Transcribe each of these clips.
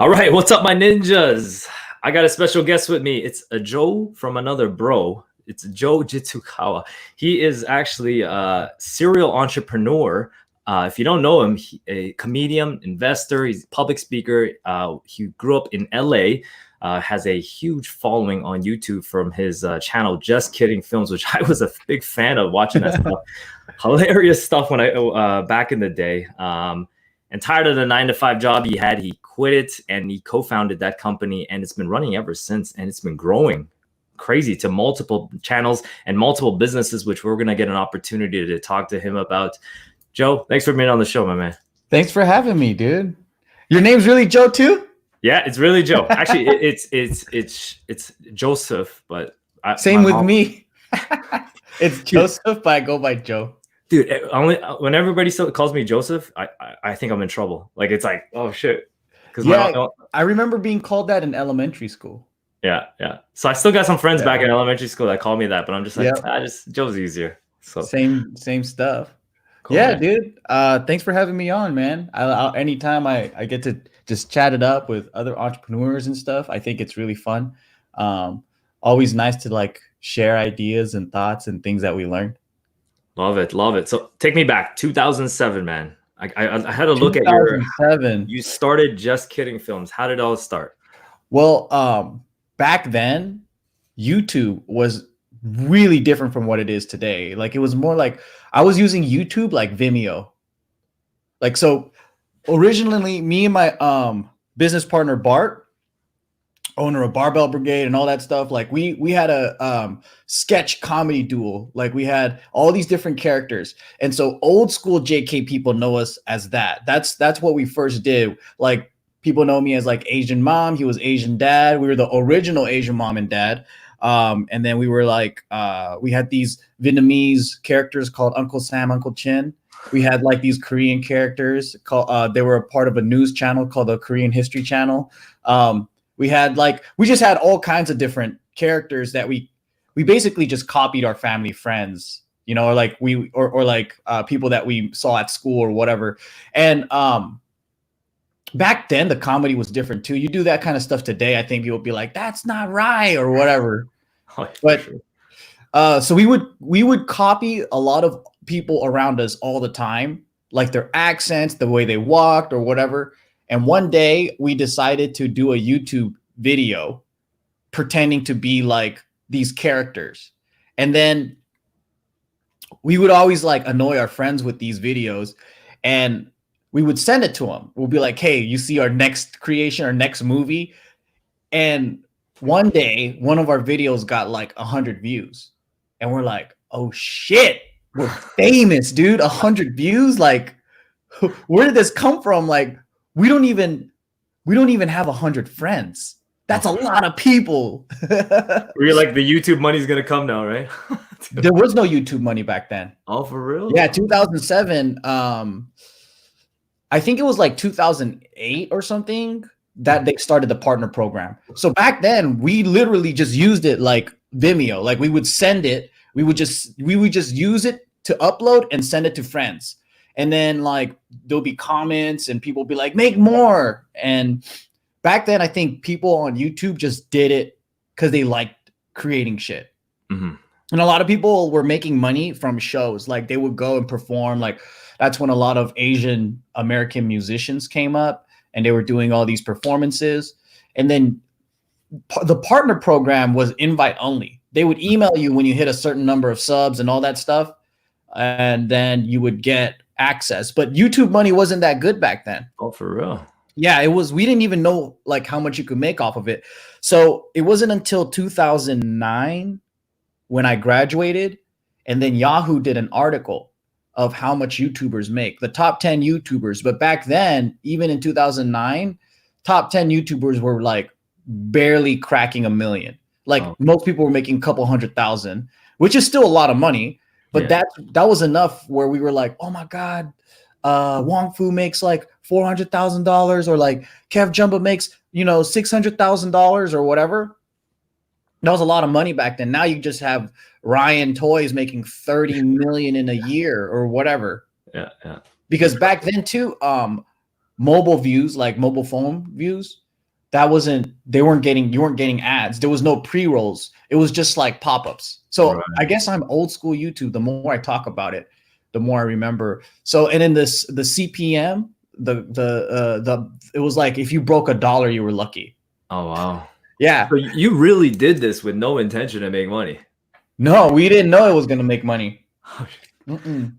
All right, what's up, my ninjas? I got a special guest with me. It's a Joe from another bro. It's Joe Jitsukawa. He is actually a serial entrepreneur. If you don't know him, a comedian, investor, he's a public speaker. He grew up in LA, has a huge following on YouTube from his channel, Just Kidding Films, which I was a big fan of watching that stuff. Hilarious stuff when I back in the day. And tired of the 9-to-5 job he had, he quit it and he co-founded that company, and it's been running ever since, and it's been growing crazy to multiple channels and multiple businesses, which we're going to get an opportunity to talk to him about. Joe, thanks for being on the show, my man. Thanks for having me, dude. Your name's really Joe too? Yeah, it's really Joe. Actually, it's Joseph, but same with me. It's Joseph, but I go by Joe. Dude, only when everybody calls me Joseph, I think I'm in trouble. Like, it's like, oh shit. Yeah, I remember being called that in elementary school. Yeah. So I still got some friends back in elementary school that call me that, but I'm just like, Joe's easier. So same stuff. Cool, man. Dude. Thanks for having me on, man. Anytime I get to just chat it up with other entrepreneurs and stuff, I think it's really fun. Always nice to like share ideas and thoughts and things that we learned. Love it. So take me back, 2007, man. I had to look at you started Just Kidding Films. How did it all start? Well, back then, YouTube was really different from what it is today. Like, it was more like I was using YouTube like Vimeo. Like, so originally me and my business partner Bart, owner of Barbell Brigade and all that stuff, like we had a sketch comedy duel. Like, we had all these different characters, and so old school JK people know us as that. That's what we first did. Like, people know me as like Asian mom. He was Asian dad. We were the original Asian mom and dad. And then we were like, we had these Vietnamese characters called Uncle Sam, Uncle Chin. We had like these Korean characters called, they were a part of a news channel called the Korean History Channel. We just had all kinds of different characters that we basically just copied our family friends, you know, or like people that we saw at school or whatever. And back then the comedy was different too. You do that kind of stuff today, I think people would be like, that's not right or whatever. So we would copy a lot of people around us all the time, like their accents, the way they walked or whatever. And one day we decided to do a YouTube video pretending to be like these characters. And then we would always like annoy our friends with these videos, and we would send it to them. We'll be like, hey, you see our next creation, our next movie. And one day, one of our videos got like 100 views. And we're like, oh shit, we're famous, dude. 100 views? Like, where did this come from? Like, we don't even have 100 friends. That's a lot of people. We're like, the YouTube money's gonna come now, right? There was no YouTube money back then. Oh, for real? Yeah, 2007. I think it was like 2008 or something that they started the partner program. So back then, we literally just used it like Vimeo. Like, we would send it. We would just use it to upload and send it to friends. And then like there'll be comments and people will be like, make more. And back then, I think people on YouTube just did it because they liked creating shit. Mm-hmm. And a lot of people were making money from shows. Like, they would go and perform. Like, that's when a lot of Asian American musicians came up and they were doing all these performances. And then the partner program was invite only. They would email you when you hit a certain number of subs and all that stuff. And then you would get access. But YouTube money wasn't that good back then. Oh, for real? Yeah, it was. We didn't even know like how much you could make off of it. So it wasn't until 2009 when I graduated, and then Yahoo did an article of how much YouTubers make, the top 10 YouTubers. But back then, even in 2009, top 10 YouTubers were like barely cracking 1 million. Like, most people were making a couple 100,000, which is still a lot of money. But that was enough where we were like, oh my God, Wong Fu makes like $400,000, or like Kev Jumba makes, $600,000 or whatever. That was a lot of money back then. Now you just have Ryan Toys making 30 million in a year or whatever. Yeah. Because back then too, mobile views, like mobile phone views, you weren't getting ads. There was no pre-rolls. It was just like pop-ups. So Right. I guess I'm old school YouTube. The more I talk about it, the more I remember. So, and in the CPM, it was like if you broke $1, you were lucky. Oh wow. Yeah. So you really did this with no intention to make money. No, we didn't know it was gonna make money. Mm-mm.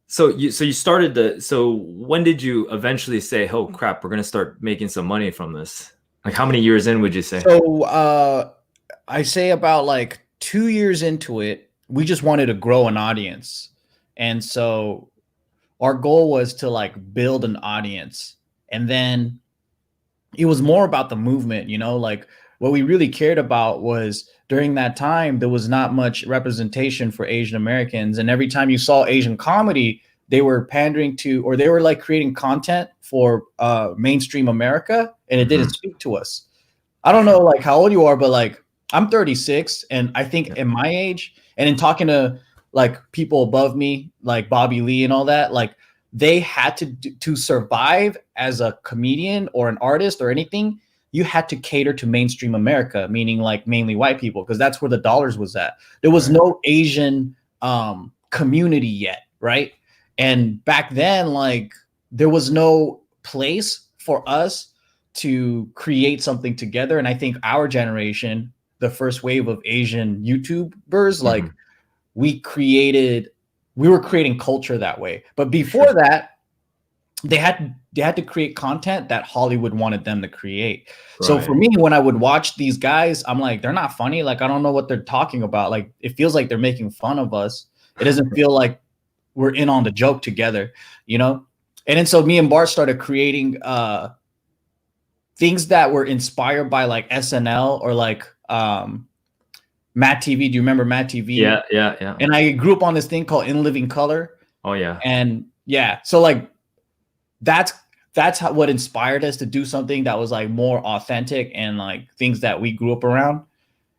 So you started so when did you eventually say, oh crap, we're gonna start making some money from this? Like how many years in would you say? So I say about like 2 years into it, we just wanted to grow an audience. And so our goal was to like build an audience. And then it was more about the movement, you know, like what we really cared about was during that time, there was not much representation for Asian Americans. And every time you saw Asian comedy, they were pandering to, or they were like creating content for mainstream America, and it didn't speak to us. I don't know like how old you are, but like I'm 36, and I think in my age, and in talking to like people above me, like Bobby Lee and all that, like they had to survive as a comedian or an artist or anything. You had to cater to mainstream America, meaning like mainly white people, because that's where the dollars was at. There was no Asian community yet, right? And back then, like there was no place for us to create something together. And I think our generation, the first wave of Asian YouTubers, like we were creating culture that way. But before that, they had to create content that Hollywood wanted them to create. Right. So for me, when I would watch these guys, I'm like, they're not funny. Like, I don't know what they're talking about. Like, it feels like they're making fun of us. It doesn't feel like we're in on the joke together, you know? And then so me and Bart started creating things that were inspired by like SNL or like Matt TV. Do you remember Matt TV? Yeah. And I grew up on this thing called In Living Color. Oh yeah. And yeah, so like that's what inspired us to do something that was like more authentic and like things that we grew up around.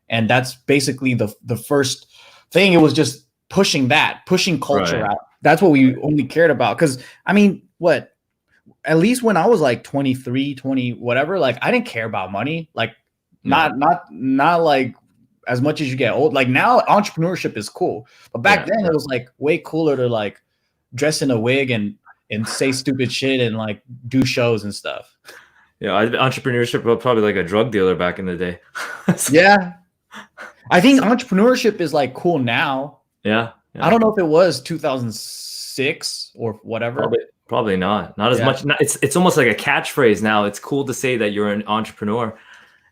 And that's basically the first thing. It was just pushing culture out. That's what we only cared about. Because I mean, at least when I was like 23, 20, whatever, like I didn't care about money. Like not like as much as you get old. Like now entrepreneurship is cool. But back then it was like way cooler to like dress in a wig and say stupid shit and like do shows and stuff. Yeah, entrepreneurship was probably like a drug dealer back in the day. Yeah. I think entrepreneurship is like cool now. Yeah. I don't know if it was 2006 or whatever. Probably not as much. It's almost like a catchphrase now. It's cool to say that you're an entrepreneur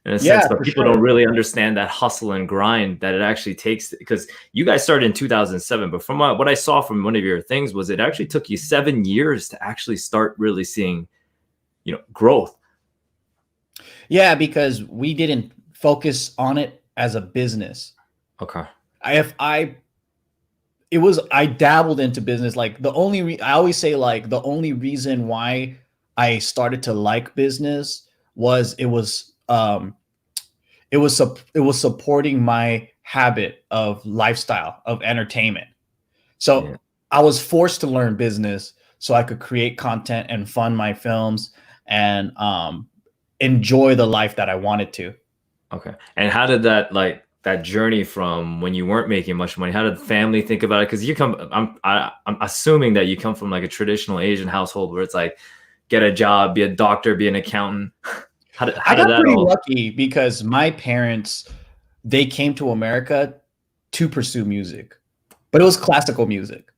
in a sense, but people don't really understand that hustle and grind that it actually takes, because you guys started in 2007. But from what I saw from one of your things was it actually took you 7 years to actually start really seeing, growth. Yeah, because we didn't focus on it as a business. Okay. I dabbled into business. Like I always say like the only reason why I started to like business was it was supporting my habit of lifestyle, of entertainment. So I was forced to learn business so I could create content and fund my films and enjoy the life that I wanted to. Okay. And how did that journey from when you weren't making much money, how did the family think about it? Because I'm assuming that you come from like a traditional Asian household where it's like, get a job, be a doctor, be an accountant. I got pretty lucky because my parents, they came to America to pursue music, but it was classical music.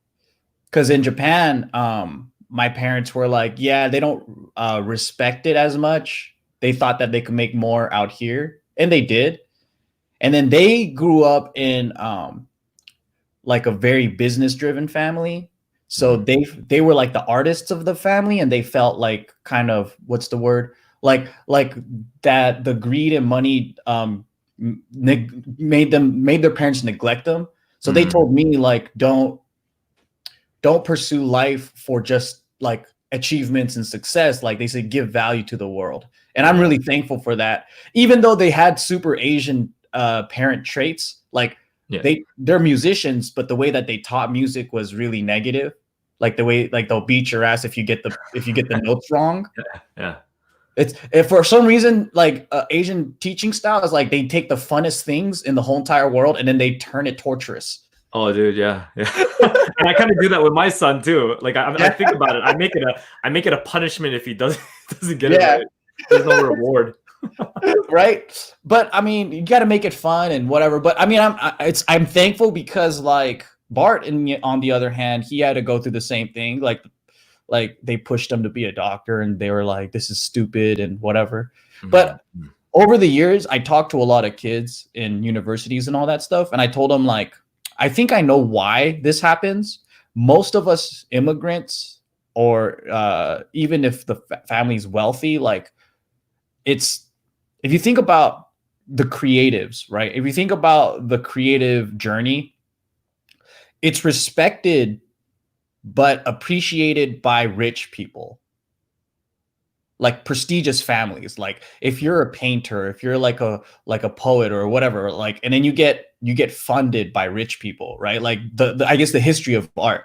Because in Japan, my parents were like, yeah, they don't respect it as much. They thought that they could make more out here, and they did. And then they grew up in like a very business-driven family. So they were like the artists of the family, and they felt like kind of, what's the word? Like that the greed and money made their parents neglect them. So they told me like, don't pursue life for just like achievements and success. Like they said, give value to the world. And I'm really thankful for that. Even though they had super Asian parent traits, like they're musicians, but the way that they taught music was really negative. Like the way, like they'll beat your ass if you get the notes wrong. Yeah. It's if for some reason like Asian teaching style is like they take the funnest things in the whole entire world and then they turn it torturous. Oh, dude, yeah, yeah. And I kind of do that with my son too. Like I think about it. I make it a punishment if he doesn't get it right. There's no reward. Right. But I mean, you got to make it fun and whatever. But I mean, I'm thankful because like Bart, on the other hand, he had to go through the same thing. Like they pushed him to be a doctor and they were like, this is stupid and whatever. Mm-hmm. But over the years, I talked to a lot of kids in universities and all that stuff. And I told them like, I think I know why this happens. Most of us immigrants, or even if the family's wealthy, like it's, if you think about the creatives, right? If you think about the creative journey, it's respected, but appreciated by rich people, like prestigious families. Like if you're a painter, if you're like a poet or whatever, like, and then you get funded by rich people, right? Like the I guess the history of art.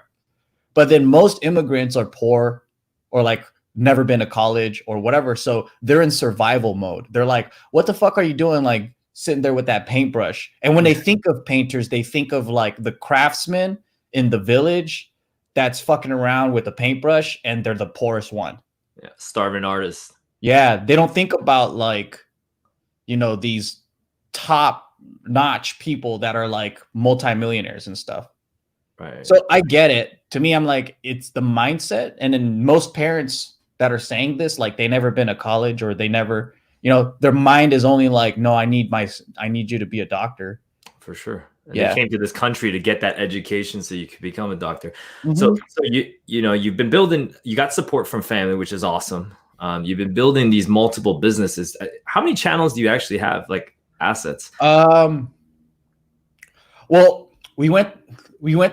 But then most immigrants are poor or like never been to college or whatever. So they're in survival mode. They're like, what the fuck are you doing? Like sitting there with that paintbrush. And when they think of painters, they think of like the craftsman in the village that's fucking around with a paintbrush and they're the poorest one. Yeah, starving artists. Yeah, they don't think about like, you know, these top-notch people that are like multimillionaires and stuff. Right. So I get it. To me, I'm like, it's the mindset. And then most parents that are saying this, like they never been to college or they never, you know, their mind is only like, no, I need you to be a doctor. For sure. And you came to this country to get that education so you could become a doctor. Mm-hmm. So you know, you've been building, you got support from family, which is awesome. You've been building these multiple businesses. How many channels do you actually have, like assets? Well, we went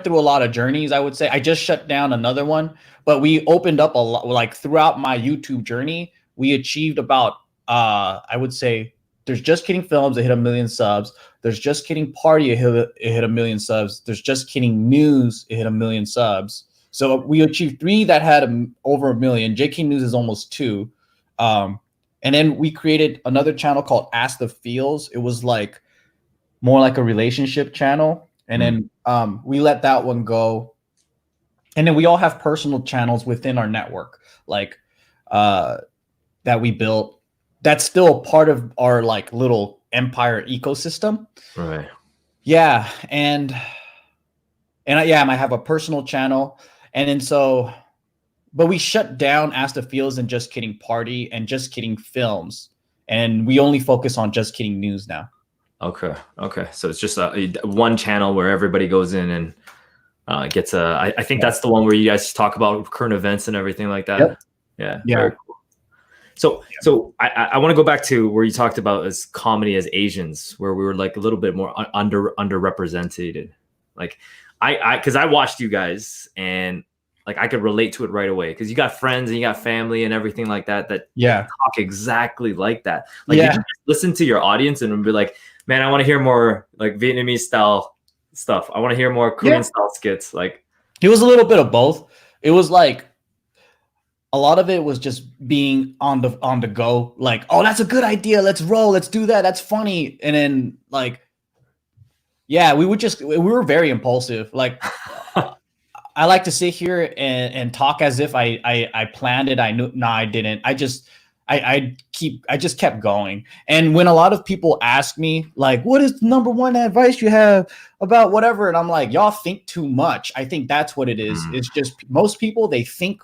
through a lot of journeys, I would say. I just shut down another one, but we opened up a lot. Like throughout my YouTube journey, we achieved about, I would say, there's Just Kidding Films, it hit 1 million subs. There's Just Kidding Party, it hit 1 million subs. There's Just Kidding News, it hit 1 million subs. So we achieved 3 that had over 1 million. JK News is almost 2. And then we created another channel called Ask the Feels. It was like more like a relationship channel. And then we let that one go. And then we all have personal channels within our network, like that we built. That's still a part of our like little empire ecosystem. Right. Yeah. And I have a personal channel. And then so, but we shut down Ask the Feels and Just Kidding Party and Just Kidding Films. And we only focus on Just Kidding News now. Okay. So it's just one channel where everybody goes in and gets I think that's the one where you guys talk about current events and everything like that. Yep. Yeah. Very cool. So I want to go back to where you talked about as comedy as Asians, where we were like a little bit more underrepresented. Like because I watched you guys and like I could relate to it right away because you got friends and you got family and everything like that talk exactly like that. Like you just listen to your audience and be like, man, I want to hear more like Vietnamese style stuff. I want to hear more Korean style skits. Like it was a little bit of both. It was like a lot of it was just being on the go, like, oh, that's a good idea. Let's roll. Let's do that. That's funny. And then like, yeah, we were very impulsive. Like I like to sit here and talk as if I planned it. I knew, no, I didn't. I just kept going. And when a lot of people ask me like, what is the number one advice you have about whatever? And I'm like, y'all think too much. I think that's what it is. It's just most people, they think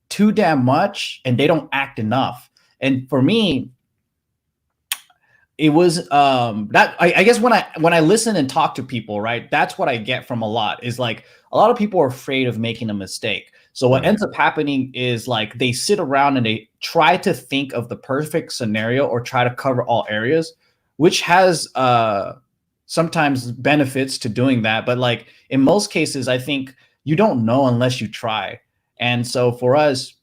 too damn much and they don't act enough. And for me, it was that I guess when I listen and talk to people, right, that's what I get from a lot is like a lot of people are afraid of making a mistake. So what ends up happening is like they sit around and they try to think of the perfect scenario or try to cover all areas, which has sometimes benefits to doing that. But like in most cases, I think you don't know unless you try. And so for us,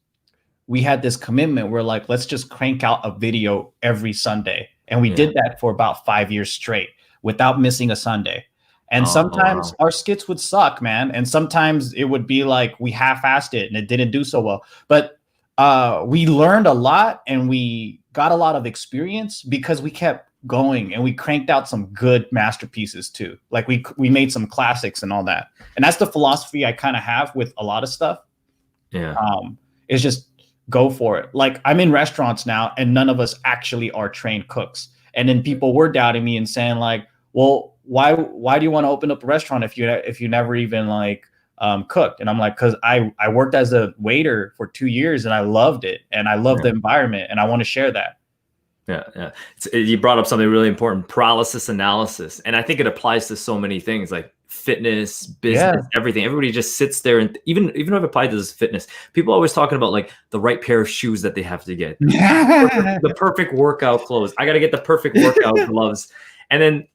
we had this commitment. We're like, let's just crank out a video every Sunday. And we did that for about 5 years straight without missing a Sunday. And sometimes our skits would suck, man. And sometimes it would be like we half-assed it and it didn't do so well. But we learned a lot and we got a lot of experience because we kept going and we cranked out some good masterpieces too. Like we made some classics and all that. And that's the philosophy I kind of have with a lot of stuff. Yeah. It's just go for it. Like I'm in restaurants now and none of us actually are trained cooks. And then people were doubting me and saying like, well, why do you want to open up a restaurant if you never even like cooked? And I'm like, because I worked as a waiter for 2 years and I loved it and I love the environment and I want to share that. Yeah. You brought up something really important, paralysis analysis. And I think it applies to so many things like fitness, business, everything. Everybody just sits there and even if it applies to this fitness, people are always talking about like the right pair of shoes that they have to get, the perfect workout clothes. I got to get the perfect workout gloves. And then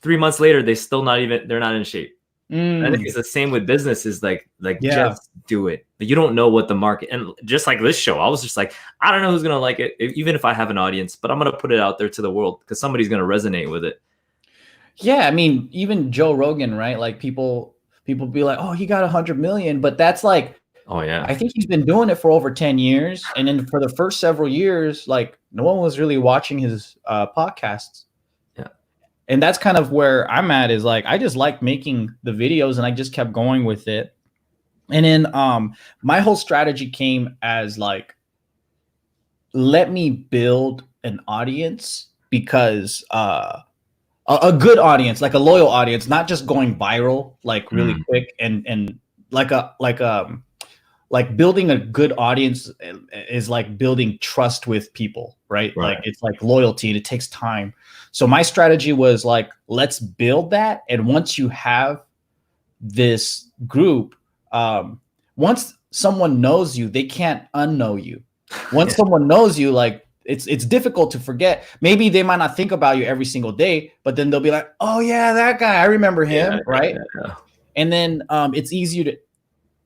3 months later, they're not in shape. I think it's the same with businesses. Like just do it. But you don't know what the market, and just like this show, I was just like, I don't know who's gonna like it, even if I have an audience, but I'm gonna put it out there to the world because somebody's gonna resonate with it. Yeah, I mean, even Joe Rogan, right? Like people be like, oh, he got 100 million, but that's like, oh yeah, I think he's been doing it for over 10 years, and then for the first several years, like no one was really watching his podcasts. And that's kind of where I'm at, is like, I just like making the videos and I just kept going with it. And then my whole strategy came as like, let me build an audience, because a good audience, like a loyal audience, not just going viral, like really quick and like building a good audience is like building trust with people, right? Like it's like loyalty and it takes time. So my strategy was like, let's build that. And once you have this group, once someone knows you, they can't unknow you. Once someone knows you, like it's difficult to forget. Maybe they might not think about you every single day, but then they'll be like, oh yeah, that guy, I remember him, right? And then it's easier to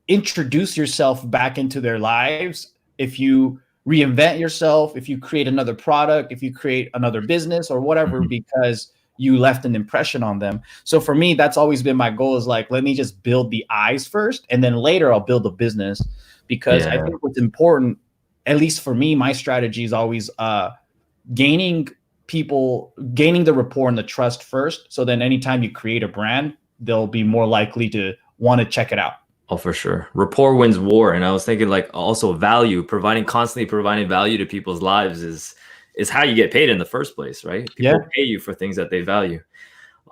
introduce yourself back into their lives if you reinvent yourself, if you create another product, if you create another business or whatever, because you left an impression on them. So for me, that's always been my goal, is like, let me just build the eyes first, and then later I'll build the business. Because I think what's important, at least for me, my strategy is always gaining the rapport and the trust first. So then anytime you create a brand, they'll be more likely to want to check it out. Oh, for sure. Rapport wins war. And I was thinking like also value, constantly providing value to people's lives is how you get paid in the first place, right? People pay you for things that they value.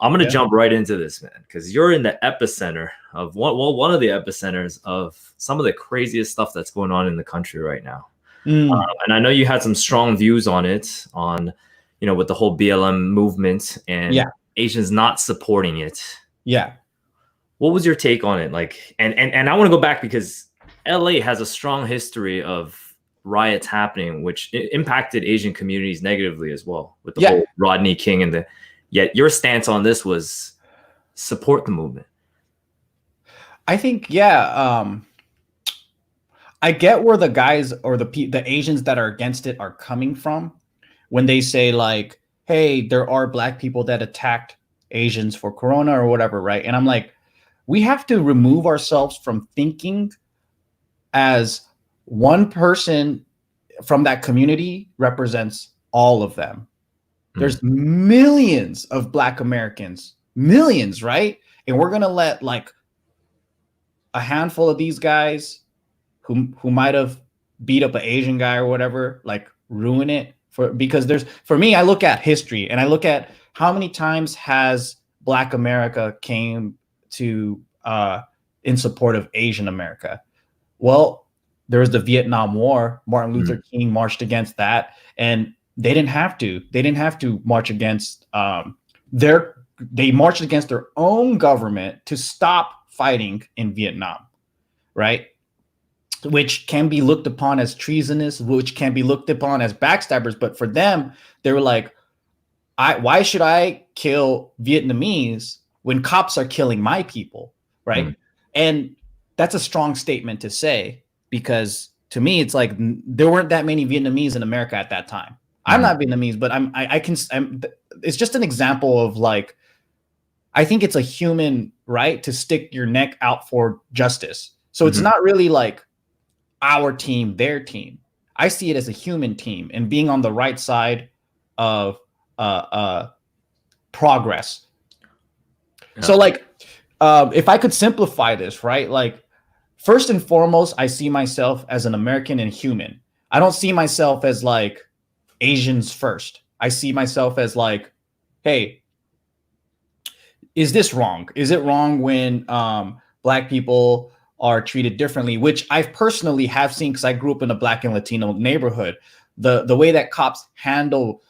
I'm going to jump right into this, man, because you're in the epicenter of one of the epicenters of some of the craziest stuff that's going on in the country right now. And I know you had some strong views on it, with the whole BLM movement and Asians not supporting it. Yeah. What was your take on it? Like, and I want to go back because LA has a strong history of riots happening, which impacted Asian communities negatively as well, with the whole Rodney King and yet your stance on this was support the movement. I think, I get where the guys or the Asians that are against it are coming from when they say like, hey, there are Black people that attacked Asians for Corona or whatever, right? And I'm like, we have to remove ourselves from thinking as one person from that community represents all of them. There's millions of Black Americans, millions, right? And we're going to let like a handful of these guys who might have beat up an Asian guy or whatever, like ruin it because for me, I look at history and I look at how many times has Black America came to in support of Asian America. Well, there was the Vietnam War. Martin Luther King marched against that, and they didn't have to. They didn't have to march against they marched against their own government to stop fighting in Vietnam, right? Which can be looked upon as treasonous, which can be looked upon as backstabbers. But for them, they were like, why should I kill Vietnamese when cops are killing my people? Right. And that's a strong statement to say, because to me, it's like there weren't that many Vietnamese in America at that time. I'm not Vietnamese, but it's just an example of like, I think it's a human right to stick your neck out for justice. So it's not really like our team, their team. I see it as a human team and being on the right side of progress. Yeah. So like, if I could simplify this, right? Like, first and foremost, I see myself as an American and human. I don't see myself as like Asians first. I see myself as like, hey, is this wrong? Is it wrong when Black people are treated differently? Which I personally have seen because I grew up in a Black and Latino neighborhood. The way that cops handle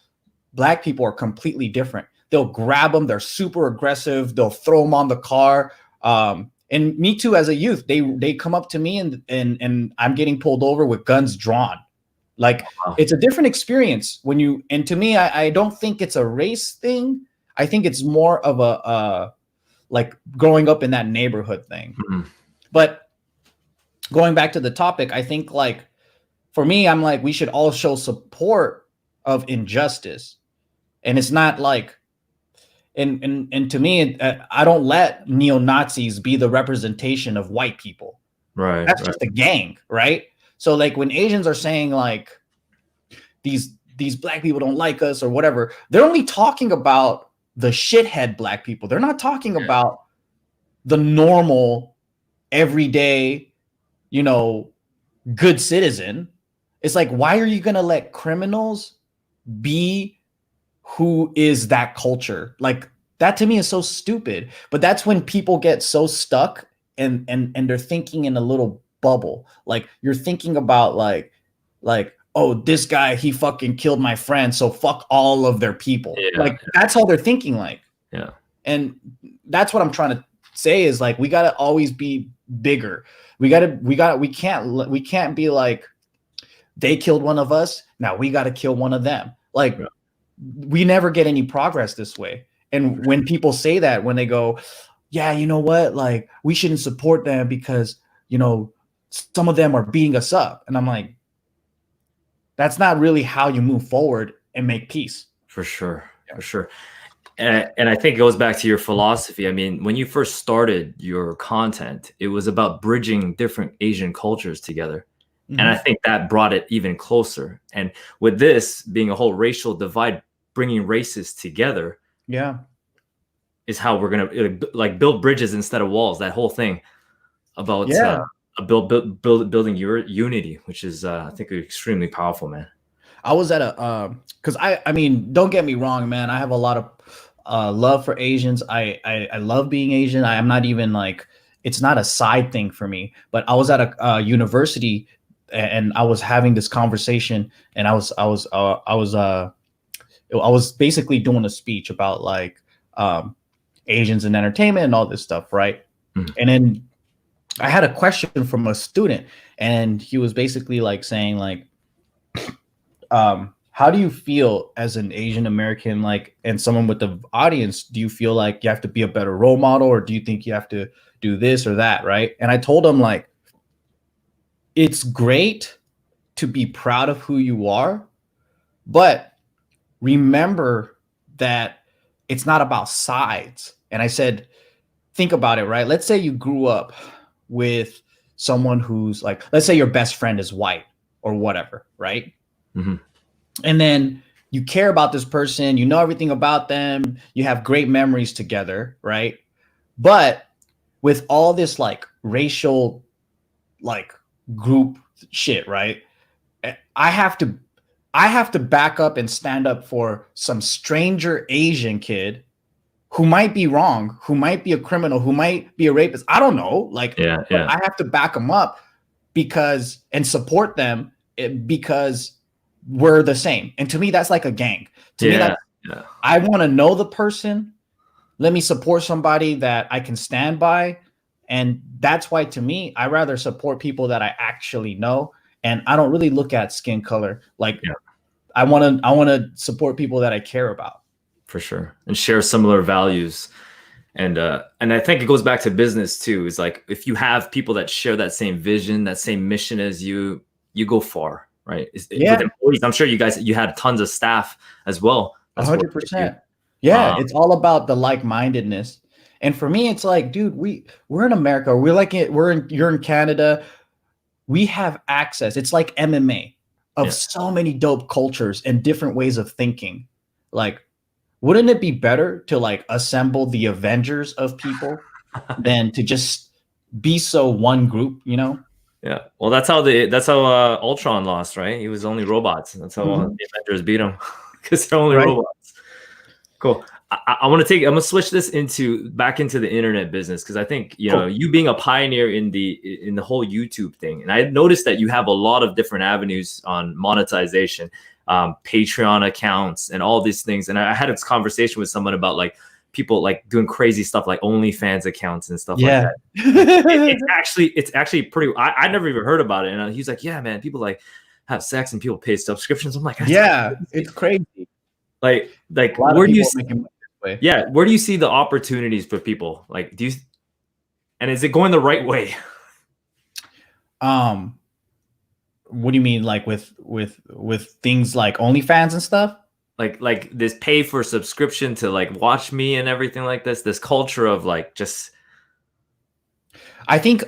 Black people are completely different. They'll grab them. They're super aggressive. They'll throw them on the car. And me too, as a youth, they come up to me and I'm getting pulled over with guns drawn. Like, wow. It's a different experience when you, and to me, I don't think it's a race thing. I think it's more of a like growing up in that neighborhood thing. Mm-hmm. But going back to the topic, I think like for me, I'm like, we should all show support of injustice. And it's not like, and to me, I don't let neo-Nazis be the representation of white people. Right. That's just a gang, right? So like when Asians are saying like these Black people don't like us or whatever, they're only talking about the shithead Black people. They're not talking about the normal, everyday, you know, good citizen. It's like, why are you going to let criminals be who is that culture? Like, that to me is so stupid. But that's when people get so stuck and they're thinking in a little bubble. Like, you're thinking about like, oh, this guy, he fucking killed my friend, so fuck all of their people. Like, that's how they're thinking. Like, and that's what I'm trying to say is like, we got to always be bigger. We can't be like, they killed one of us, now we got to kill one of them. Like, we never get any progress this way. And when people say that, when they go, yeah, you know what, like, we shouldn't support them because, you know, some of them are beating us up. And I'm like, that's not really how you move forward and make peace. For sure. For sure. And I think it goes back to your philosophy. I mean, when you first started your content, it was about bridging different Asian cultures together. Mm-hmm. And I think that brought it even closer. And with this being a whole racial divide, bringing races together, is how we're gonna like build bridges instead of walls. That whole thing about building your unity, which is I think extremely powerful, man. I was at a because I mean, don't get me wrong, man. I have a lot of love for Asians. I love being Asian. I'm not even like, it's not a side thing for me. But I was at a university and I was having this conversation, and I was basically doing a speech about like Asians in entertainment and all this stuff, right? Mm-hmm. And then I had a question from a student, and he was basically like saying like, how do you feel as an Asian American, like, and someone with the audience, do you feel like you have to be a better role model, or do you think you have to do this or that, right? And I told him like, it's great to be proud of who you are, but remember that it's not about sides. And I said, think about it, right? Let's say you grew up with someone who's like, let's say your best friend is white or whatever, right? Mm-hmm. And then you care about this person, you know everything about them, you have great memories together, right? But with all this like racial like group shit, right? I have to back up and stand up for some stranger Asian kid who might be wrong, who might be a criminal, who might be a rapist. I don't know. Like, I have to back them up and support them because we're the same. And to me, that's like a gang. To me, I want to know the person. Let me support somebody that I can stand by. And that's why, to me, I rather support people that I actually know. And I don't really look at skin color. Like, I want to support people that I care about. For sure. And share similar values. And I think it goes back to business too. Is like, if you have people that share that same vision, that same mission as you, you go far, right? With employees, I'm sure you had tons of staff as well. 100%. Yeah, it's all about the like-mindedness. And for me, it's like, dude, we're in America. We're like you're in Canada. We have access. It's like MMA. of so many dope cultures and different ways of thinking. Like, wouldn't it be better to like assemble the Avengers of people than to just be so one group, you know? Yeah. Well, that's how Ultron lost, right? He was only robots. That's how the Avengers beat him, because they're only robots. Cool. I'm gonna switch this back into the internet business, because I think you being a pioneer in the whole YouTube thing, and I noticed that you have a lot of different avenues on monetization, Patreon accounts, and all these things. And I had this conversation with someone about like people like doing crazy stuff like OnlyFans accounts and stuff like that. It's actually pretty. I never even heard about it, and he's like, "Yeah, man, people like have sex and people pay subscriptions." I'm like, "Yeah, it's crazy." Like where do you see the opportunities for people? Like, and is it going the right way? What do you mean, like with things like OnlyFans and stuff? Like this pay for subscription to like watch me and everything like this culture of like just. I think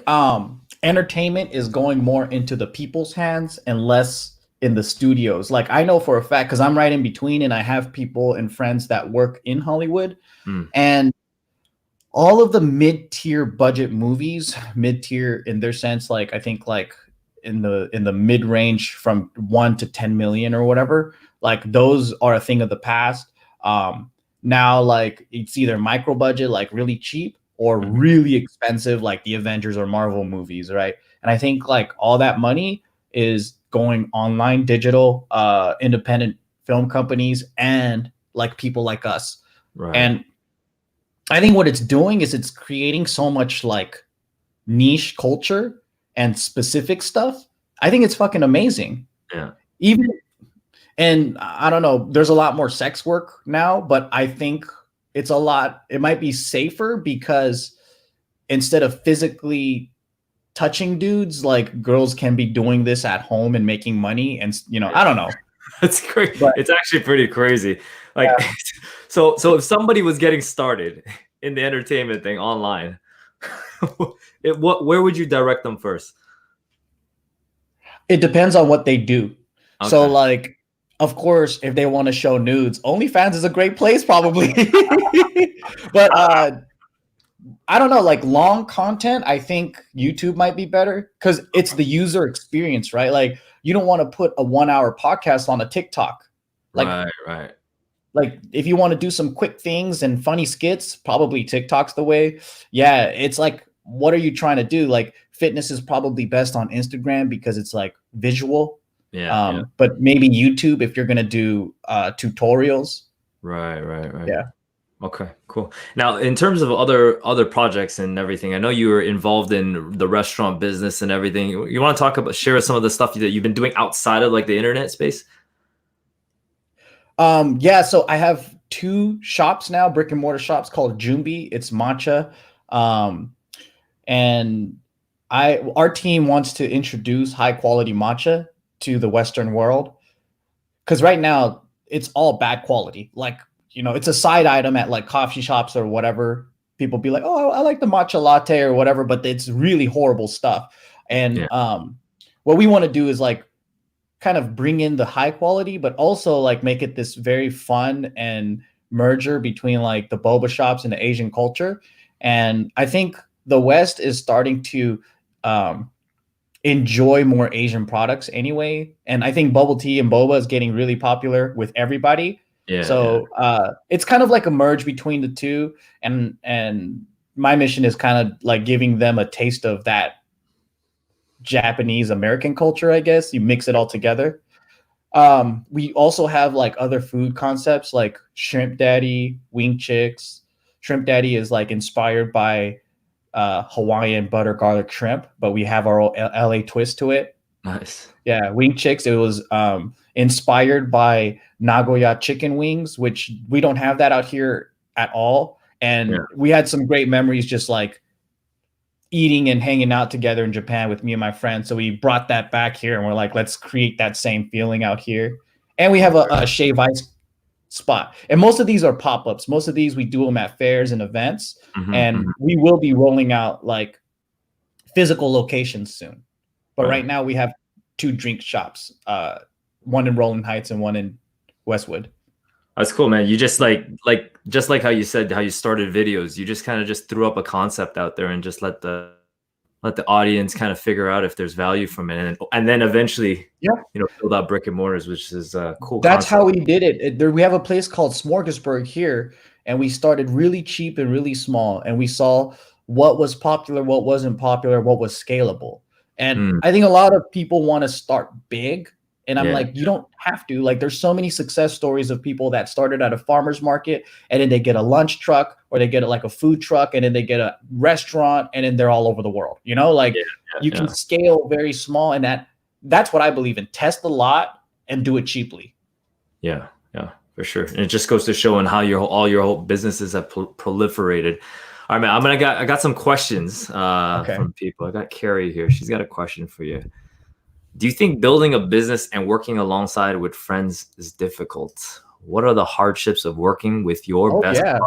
entertainment is going more into the people's hands and less in the studios. Like, I know for a fact, because I'm right in between, and I have people and friends that work in Hollywood, and all of the mid-tier budget movies, mid-tier in their sense, like I think like in the mid-range from 1 to 10 million or whatever, like those are a thing of the past. Now, like, it's either micro budget, like really cheap, or really expensive, like the Avengers or Marvel movies, right? And I think like all that money is going online, digital, independent film companies, and like people like us. Right. And I think what it's doing is it's creating so much like niche culture and specific stuff. I think it's fucking amazing. Yeah. And I don't know, there's a lot more sex work now, but I think it might be safer, because instead of physically touching dudes, like girls can be doing this at home and making money, and I don't know. That's great. But it's actually pretty crazy. Like, so if somebody was getting started in the entertainment thing online, where would you direct them first? It depends on what they do. Okay. So like, of course, if they want to show nudes, OnlyFans is a great place probably. But I don't know, like long content, I think YouTube might be better, because it's the user experience, right? Like, you don't want to put a 1-hour podcast on a TikTok. Like, right. Like, if you want to do some quick things and funny skits, probably TikTok's the way. Yeah, it's like, what are you trying to do? Like, fitness is probably best on Instagram because it's like visual. Yeah. But maybe YouTube if you're gonna do tutorials. Right. Yeah. Okay, cool. Now, in terms of other projects and everything, I know you were involved in the restaurant business and everything. You want to share some of the stuff that you've been doing outside of like the internet space? Yeah, so I have 2 shops now, brick and mortar shops, called Junbi. It's matcha. And our team wants to introduce high quality matcha to the Western world, because right now it's all bad quality. Like, it's a side item at like coffee shops or whatever. People be like, "Oh, I like the matcha latte," or whatever, but it's really horrible stuff. And what we want to do is like kind of bring in the high quality, but also like make it this very fun and merger between like the boba shops and the Asian culture. And I think the West is starting to enjoy more Asian products anyway. And I think bubble tea and boba is getting really popular with everybody. So it's kind of like a merge between the two. And my mission is kind of like giving them a taste of that Japanese American culture, I guess. You mix it all together. We also have like other food concepts like Shrimp Daddy, Wing Chicks. Shrimp Daddy is like inspired by Hawaiian butter garlic shrimp, but we have our LA twist to it. Nice. Yeah, Wing Chicks, it was inspired by Nagoya chicken wings, which we don't have that out here at all. And we had some great memories just like eating and hanging out together in Japan with me and my friends. So we brought that back here, and we're like, let's create that same feeling out here. And we have a shave ice spot. And most of these are pop-ups. Most of these, we do them at fairs and events. And we will be rolling out like physical locations soon. But right now we have 2 drink shops one in Rolling Heights and one in Westwood. That's cool, man. You just just like how you said how you started videos, you just kind of just threw up a concept out there and just let the audience kind of figure out if there's value from it, and then eventually, build out brick and mortars, which is a cool. That's concept. how we did it. There, we have a place called Smorgasburg here, and we started really cheap and really small, and we saw what was popular, what wasn't popular, what was scalable. And I think a lot of people want to start big. And I'm like, you don't have to. Like, there's so many success stories of people that started at a farmer's market and then they get a lunch truck, or they get like a food truck, and then they get a restaurant, and then they're all over the world. You know, like you can scale very small, and that's what I believe in. Test a lot and do it cheaply. Yeah, for sure. And it just goes to show how all your whole businesses have proliferated. All right, man. I got some questions from people. I got Carrie here. She's got a question for you. Do you think building a business and working alongside with friends is difficult? What are the hardships of working with your best buddy?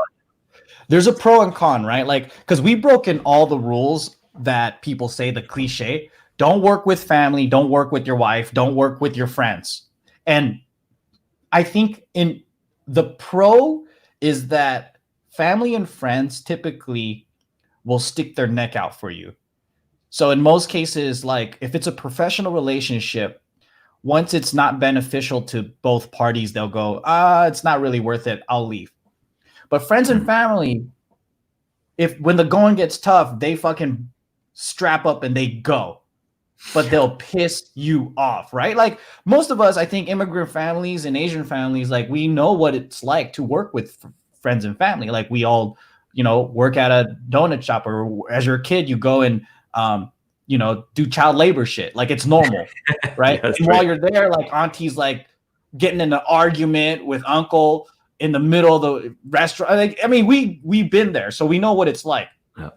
There's a pro and con, right? Like, because we've broken all the rules that people say, the cliche. Don't work with family. Don't work with your wife. Don't work with your friends. And I think in the pro is that family and friends typically will stick their neck out for you. So in most cases, like if it's a professional relationship, once it's not beneficial to both parties, they'll go, it's not really worth it. I'll leave. But friends and family, when the going gets tough, they fucking strap up and they go. But they'll piss you off, right? Like most of us, I think immigrant families and Asian families, like we know what it's like to work with friends and family. Like we all, work at a donut shop, or as you're a kid, you go and do child labor shit. Like it's normal, right? And while you're there, like auntie's like getting in an argument with uncle in the middle of the restaurant. Like, I mean, we've been there, so we know what it's like. Yeah.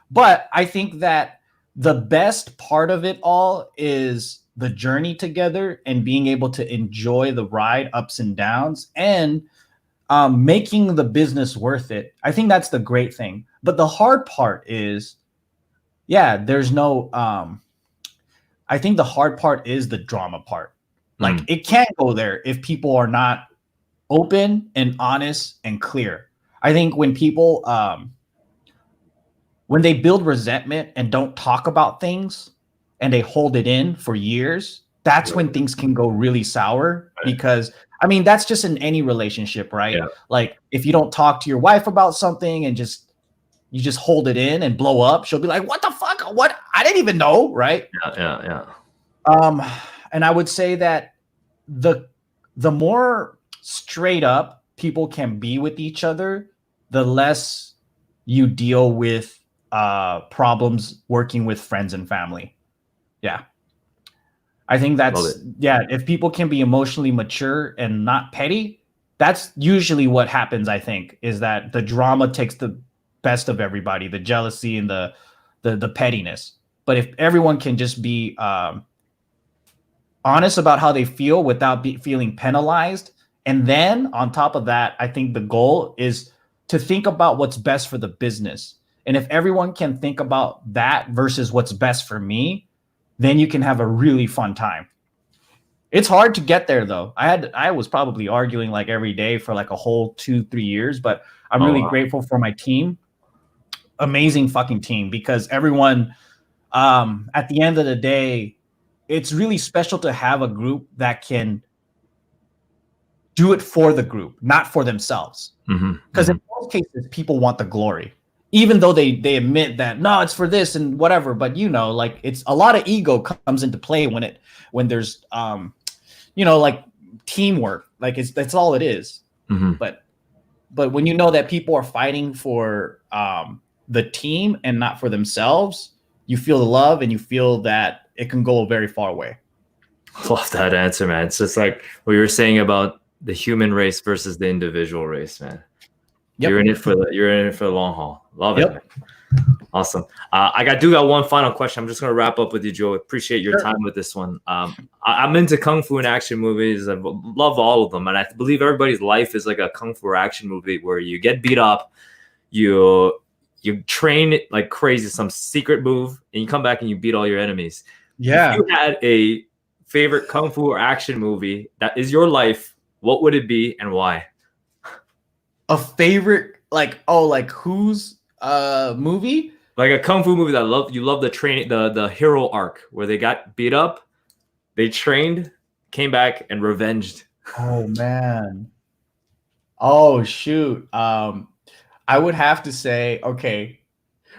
But I think that the best part of it all is the journey together and being able to enjoy the ride, ups and downs, and making the business worth it. I think that's the great thing. But the hard part is, there's no, I think the hard part is the drama part. Like it can't go there if people are not open and honest and clear. I think when people, when they build resentment and don't talk about things and they hold it in for years, that's when things can go really sour. Because I mean, that's just in any relationship, right? Yeah. Like if you don't talk to your wife about something and you just hold it in and blow up, she'll be like, what the fuck? What? I didn't even know. Right. Yeah. And I would say that the more straight up people can be with each other, the less you deal with problems working with friends and family. Yeah. I think that's, if people can be emotionally mature and not petty, that's usually what happens, I think, is that the drama takes the best of everybody, the jealousy and the pettiness. But if everyone can just be honest about how they feel without feeling penalized, and then on top of that, I think the goal is to think about what's best for the business. And if everyone can think about that versus what's best for me, then you can have a really fun time. It's hard to get there though. I was probably arguing like every day for like a whole 2-3 years, but I'm really grateful for my team. Amazing fucking team, because everyone, at the end of the day, it's really special to have a group that can do it for the group, not for themselves. Because in most cases, people want the glory, even though they admit that no, it's for this and whatever. But like it's a lot of ego comes into play when there's like teamwork. Like that's all it is. But when you know that people are fighting for the team and not for themselves, you feel the love and you feel that it can go a very far away. Love that answer, man. It's just like what you were saying about the human race versus the individual race, man. Yep. You're in it for the long haul. Love it. Man. Awesome. I got one final question. I'm just gonna wrap up with you, Joe. Appreciate your time with this one. I'm into kung fu and action movies. I love all of them, and I believe everybody's life is like a kung fu or action movie where you get beat up, you train like crazy, some secret move, and you come back and you beat all your enemies. Yeah. If you had a favorite kung fu or action movie that is your life, what would it be and why? A favorite, like, oh, like whose movie? Like a kung fu movie that you love the training, the hero arc where they got beat up, they trained, came back and revenged. Oh man. Oh shoot. I would have to say, okay,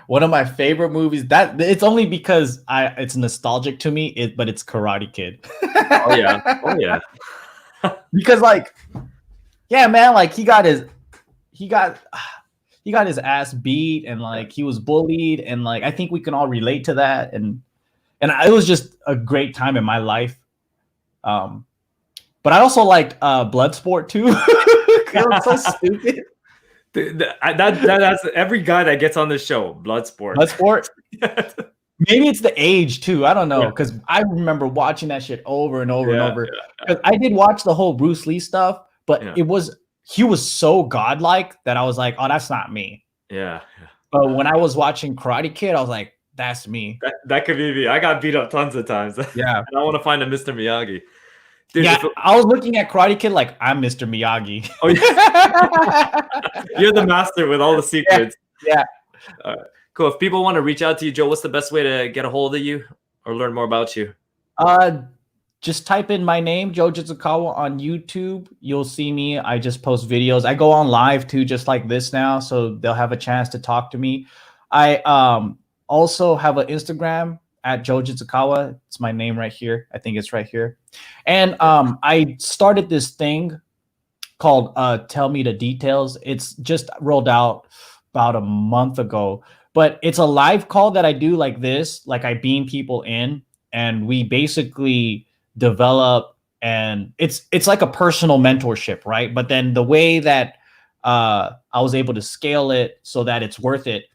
one of my favorite movies, that it's only because it's nostalgic to me, but it's Karate Kid. Oh yeah. Because like, yeah, man, like he got his ass beat, and like he was bullied, and like I think we can all relate to that, and it was just a great time in my life. But I also liked Bloodsport too. It was so stupid. That's every guy that gets on this show. Bloodsport. Maybe it's the age too. I don't know, because I remember watching that shit over and over and over. Because I did watch the whole Bruce Lee stuff, but he was so godlike that I was like, oh, that's not me. Yeah. But when I was watching Karate Kid, I was like, that's me. That could be me. I got beat up tons of times. Yeah. And I want to find a Mr. Miyagi. Dude, yeah, I was looking at Karate Kid like, I'm Mr. Miyagi. Oh, yeah. You're the master with all the secrets. Yeah. All right. Cool. If people want to reach out to you, Joe, what's the best way to get a hold of you or learn more about you? Just type in my name, Joe Jitsukawa, on YouTube. You'll see me. I just post videos. I go on live too, just like this now, so they'll have a chance to talk to me. I also have an Instagram at Joe Jitsukawa. It's my name right here. I think it's right here. And I started this thing called Tell Me the Details. It's just rolled out about a month ago, but it's a live call that I do like this. Like I beam people in, and we basically develop, and it's like a personal mentorship, right? But then the way that I was able to scale it so that it's worth it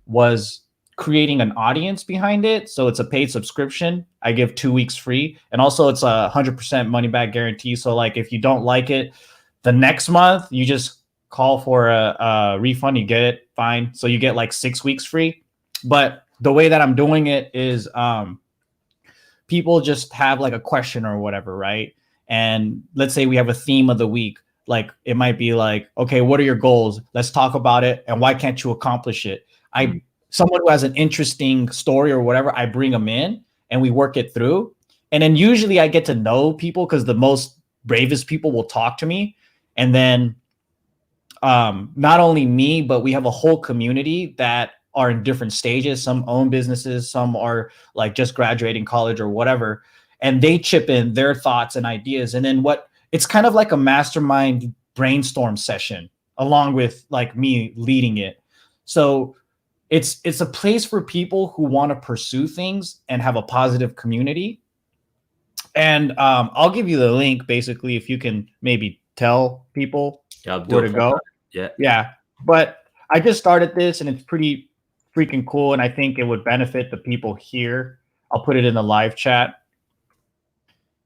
was creating an audience behind it. So it's a paid subscription. I give 2 weeks free. And also it's a 100% money back guarantee. So like, if you don't like it, the next month you just call for a refund, you get it, fine. So you get like 6 weeks free. But the way that I'm doing it is people just have like a question or whatever, right? And let's say we have a theme of the week. Like it might be like, okay, what are your goals? Let's talk about it. And why can't you accomplish it? Someone who has an interesting story or whatever, I bring them in and we work it through. And then usually I get to know people because the most bravest people will talk to me. And then not only me, but we have a whole community that are in different stages. Some own businesses, some are like just graduating college or whatever. And they chip in their thoughts and ideas. And then it's kind of like a mastermind brainstorm session along with like me leading it. So it's a place for people who want to pursue things and have a positive community. And I'll give you the link basically, if you can maybe tell people where to go. Yeah. But I just started this and it's pretty freaking cool. And I think it would benefit the people here. I'll put it in the live chat.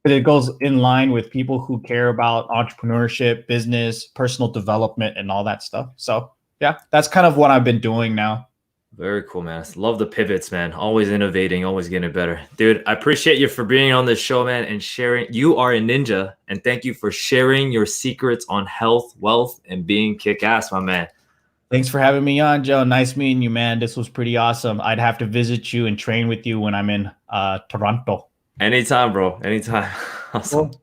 But it goes in line with people who care about entrepreneurship, business, personal development, and all that stuff. So yeah, that's kind of what I've been doing now. Very cool, man. Love the pivots, man. Always innovating, always getting better. Dude, I appreciate you for being on this show, man, and sharing. You are a ninja, and thank you for sharing your secrets on health, wealth, and being kick-ass, my man. Thanks for having me on, Joe. Nice meeting you, man. This was pretty awesome. I'd have to visit you and train with you when I'm in Toronto. Anytime, bro. Anytime. Awesome. Cool.